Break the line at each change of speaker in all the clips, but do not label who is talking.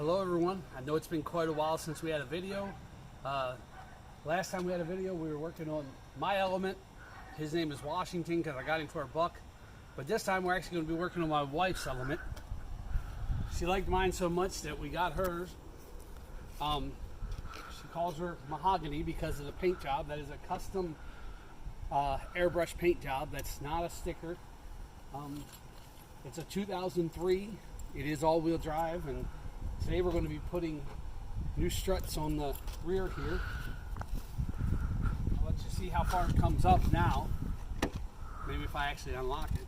Hello everyone. I know it's been quite a while since we had a video. Last time we had a video we were working on my element. His name is Washington because I got him for $1. But this time we're actually going to be working on my wife's element. She liked mine so much that we got hers. She calls her Mahogany because of the paint job. That is a custom airbrush paint job. That's not a sticker. It's a 2003. It is all-wheel drive, and today we're going to be putting new struts on the rear here. I'll let you see how far it comes up now. Maybe if I actually unlock it.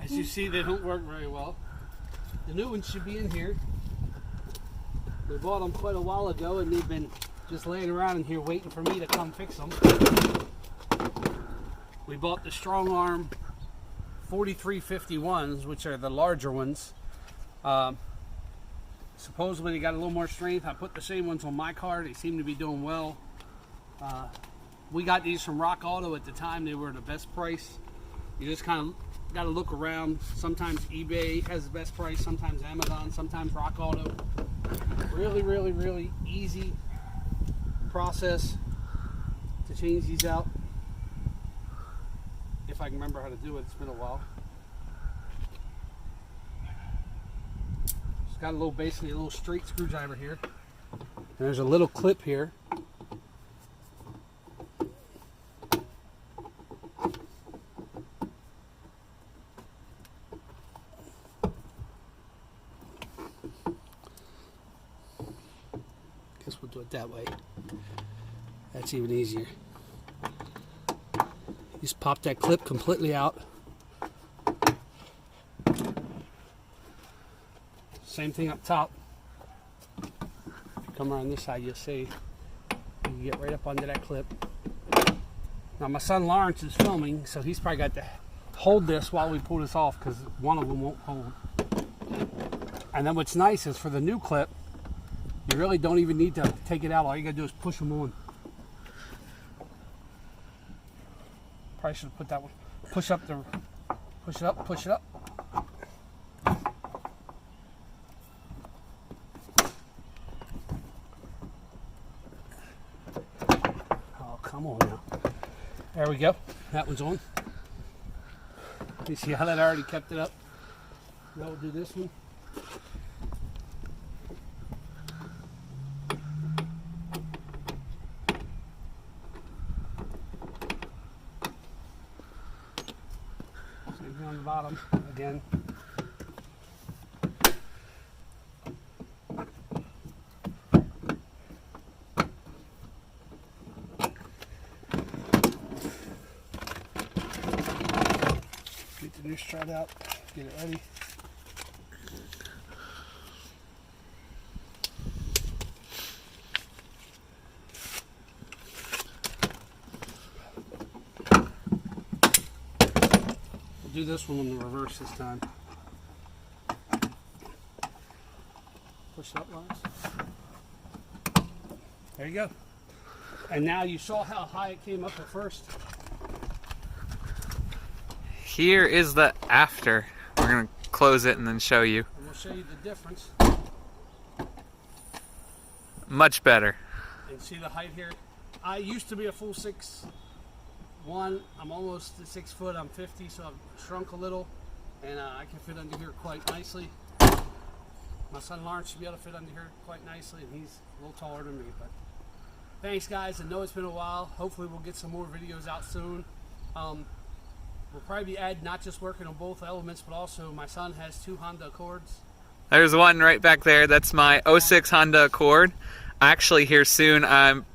As you see, they don't work very well. The new ones should be in here. We bought them quite a while ago and they've been just laying around in here waiting for me to come fix them. We bought the Strong Arm 4351s, which are the larger ones. Supposedly they got a little more strength. I put the same ones on my car. They seem to be doing well. We got these from Rock Auto at the time. They were the best price. You just kind of got to look around. Sometimes eBay has the best price, sometimes Amazon, sometimes Rock Auto. Really easy process to change these out. If I can remember how to do it, it's been a while. It's got a little, basically a little straight screwdriver here. And there's a little clip here. Guess we'll do it that way. That's even easier. Just pop that clip completely out. Same thing up top. If you come around this side, you'll see you can get right up under that clip. Now my son Lawrence is filming, so he's probably got to hold this while we pull this off because one of them won't hold. And then what's nice is for the new clip, you really don't even need to take it out. All you gotta do is push them on. Probably should have put that one. Push up the, push it up, push it up. Oh, come on now. There we go. That one's on. You see how that already kept it up? Now we'll do this one. On the bottom again. Get the new strut out, get it ready. Do this one in the reverse this time. Push it up, Lawrence. There you go. And now you saw how high it came up at first.
Here is the after. We're going to close it and then show you.
And we'll show you the difference.
Much better.
And see the height here? I used to be a full 6'1". I'm almost 6 foot. I'm 50, so I've shrunk a little, and I can fit under here quite nicely. My son Lawrence should be able to fit under here quite nicely, and he's a little taller than me. But thanks, guys. I know it's been a while. Hopefully, we'll get some more videos out soon. We'll probably be adding not just working on both elements, but also my son has 2 Honda Accords.
There's one right back there. That's my 06 Honda Accord. Actually, here soon, I'm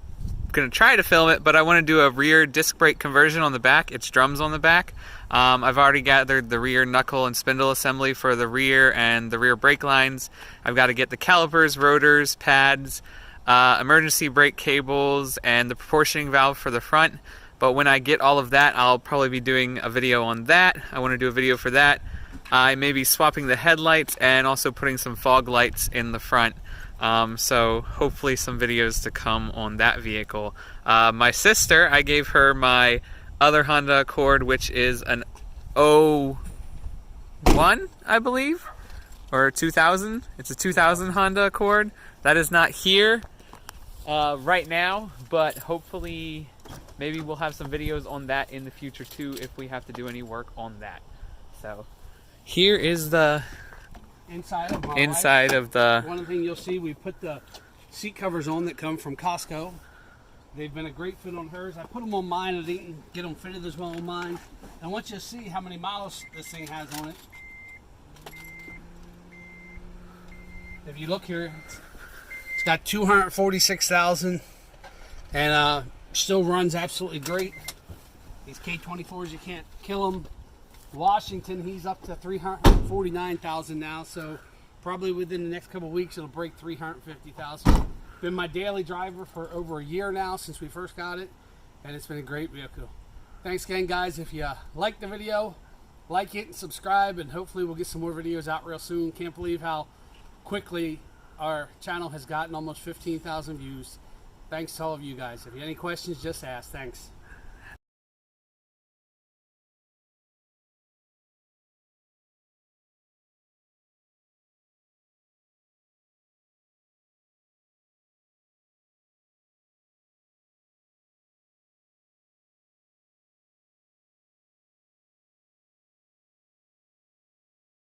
going to try to film it, but I want to do a rear disc brake conversion on the back. It's drums on the back. I've already gathered the rear knuckle and spindle assembly for the rear and the rear brake lines. I've got to get the calipers, rotors, pads, emergency brake cables, and the proportioning valve for the front. But when I get all of that, I'll probably be doing a video on that. I want to do a video for that. I may be swapping the headlights and also putting some fog lights in the front. So hopefully some videos to come on that vehicle. My sister, I gave her my other Honda Accord, which is an 01, I believe, or 2000. It's a 2000 Honda Accord. That is not here right now, but hopefully maybe we'll have some videos on that in the future too if we have to do any work on that. So here is the
inside of
the...
One thing you'll see, we put the seat covers on that come from Costco. They've been a great fit on hers. I put them on mine. I didn't get them fitted as well on mine. I want you to see how many miles this thing has on it. If you look here, it's got 246,000 and still runs absolutely great. These K24s, you can't kill them. Washington, he's up to 349,000 now, so probably within the next couple of weeks it'll break 350,000. Been my daily driver for over a year now since we first got it, and it's been a great vehicle. Thanks again, guys. If you like the video, like it and subscribe, and hopefully we'll get some more videos out real soon. Can't believe how quickly our channel has gotten almost 15,000 views. Thanks to all of you guys. If you have any questions, just ask. Thanks.